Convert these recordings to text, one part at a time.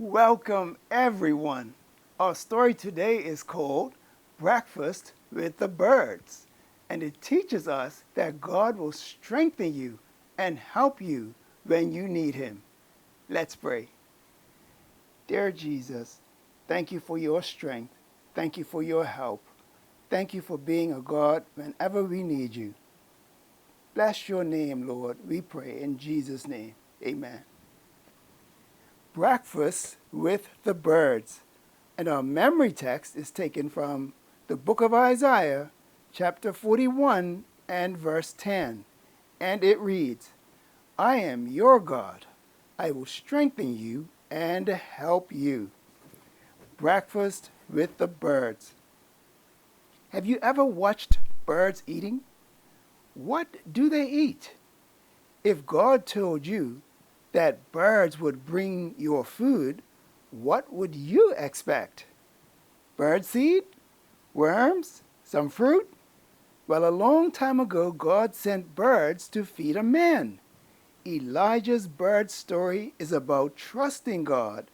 Welcome, everyone. Our story today is called Breakfast with the Birds, and it teaches us that God will strengthen you and help you when you need Him. Let's pray. Dear Jesus, thank you for your strength. Thank you for your help. Thank you for being a God whenever we need you. Bless your name, Lord, we pray in Jesus' name. Amen. Breakfast with the Birds. And our memory text is taken from the book of Isaiah, chapter 41 and verse 10. And it reads, I am your God. I will strengthen you and help you. Breakfast with the Birds. Have you ever watched birds eating? What do they eat? If God told you that birds would bring your food, what would you expect? Birdseed? Worms? Some fruit? Well, a long time ago, God sent birds to feed a man. Elijah's bird story is about trusting God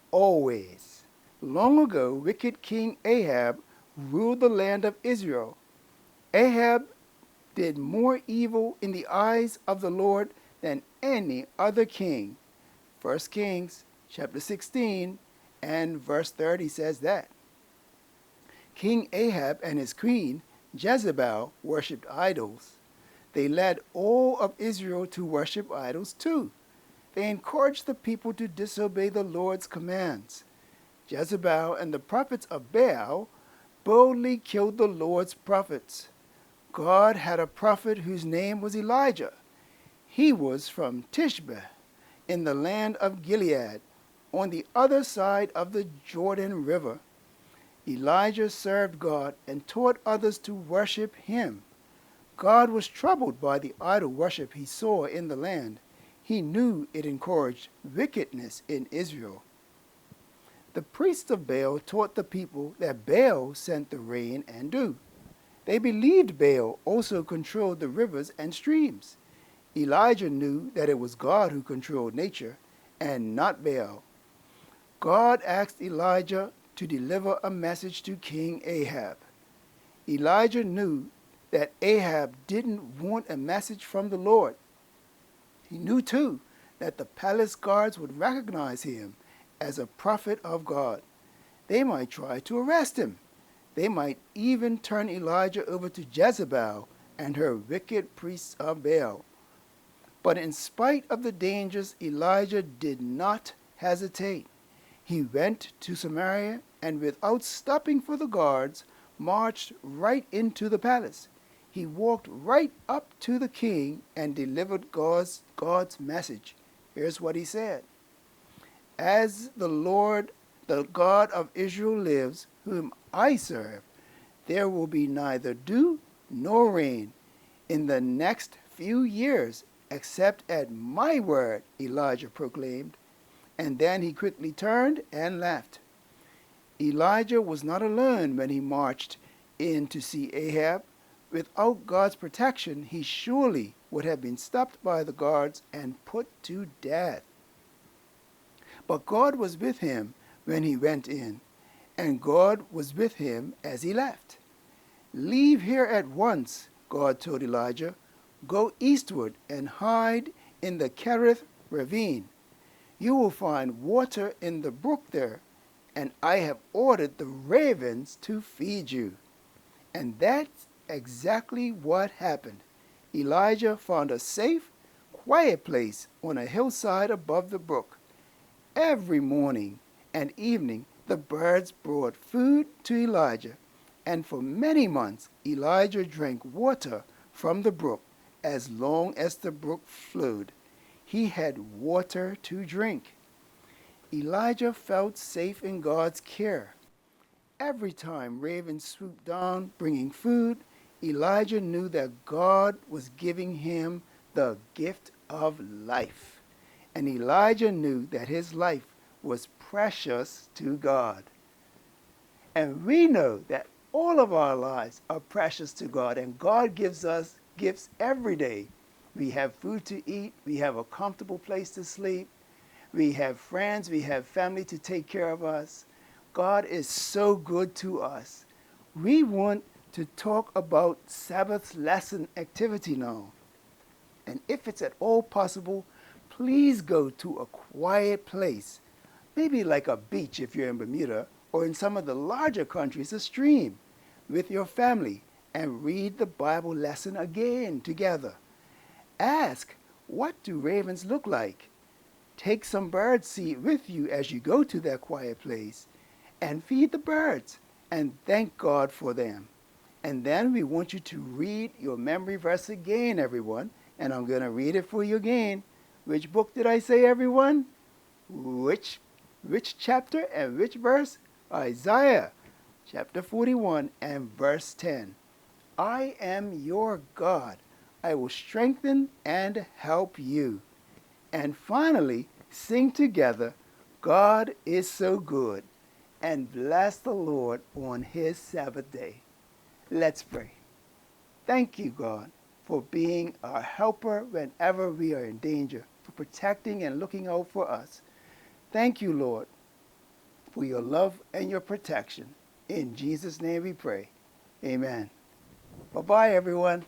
always. Long ago, wicked King Ahab ruled the land of Israel. Ahab did more evil in the eyes of the Lord than any other king. 1 Kings chapter 16 and verse 30 says that. King Ahab and his queen Jezebel worshipped idols. They led all of Israel to worship idols too. They encouraged the people to disobey the Lord's commands. Jezebel and the prophets of Baal boldly killed the Lord's prophets. God had a prophet whose name was Elijah. He was from Tishbe in the land of Gilead, on the other side of the Jordan River. Elijah served God and taught others to worship him. God was troubled by the idol worship he saw in the land. He knew it encouraged wickedness in Israel. The priests of Baal taught the people that Baal sent the rain and dew. They believed Baal also controlled the rivers and streams. Elijah knew that it was God who controlled nature and not Baal. God asked Elijah to deliver a message to King Ahab. Elijah knew that Ahab didn't want a message from the Lord. He knew too that the palace guards would recognize him as a prophet of God. They might try to arrest him. They might even turn Elijah over to Jezebel and her wicked priests of Baal. But in spite of the dangers, Elijah did not hesitate. He went to Samaria and without stopping for the guards, marched right into the palace. He walked right up to the king and delivered God's message. Here's what he said. As the Lord, the God of Israel lives, whom I serve, there will be neither dew nor rain in the next few years except at my word, Elijah proclaimed. And then he quickly turned and left. Elijah was not alone when he marched in to see Ahab. Without God's protection, he surely would have been stopped by the guards and put to death. But God was with him when he went in, and God was with him as he left. Leave here at once, God told Elijah. Go eastward and hide in the Kerith ravine. You will find water in the brook there, and I have ordered the ravens to feed you. And that's exactly what happened. Elijah found a safe, quiet place on a hillside above the brook. Every morning and evening, the birds brought food to Elijah, and for many months Elijah drank water from the brook as long as the brook flowed. He had water to drink. Elijah felt safe in God's care. Every time ravens swooped down bringing food, Elijah knew that God was giving him the gift of life. And Elijah knew that his life was precious to God. And we know that all of our lives are precious to God, and God gives us gifts every day. We have food to eat, we have a comfortable place to sleep, We have friends, we have family to take care of us. God is so good to us. We want to talk about Sabbath lesson activity now. And if it's at all possible, please go to a quiet place, maybe like a beach if you're in Bermuda, or in some of the larger countries, a stream, with your family, and read the Bible lesson again together. Ask, what do ravens look like? Take some bird seed with you as you go to that quiet place, and feed the birds, and thank God for them. And then we want you to read your memory verse again, everyone. And I'm going to read it for you again. Which book did I say, everyone? Which chapter and which verse? Isaiah chapter 41 and verse 10. I am your God. I will strengthen and help you. And finally, sing together, God is so good, and bless the Lord on his Sabbath day. Let's pray. Thank you, God, for being our helper whenever we are in danger, for protecting and looking out for us. Thank you, Lord, for your love and your protection. In Jesus' name we pray. Amen. Bye-bye, everyone.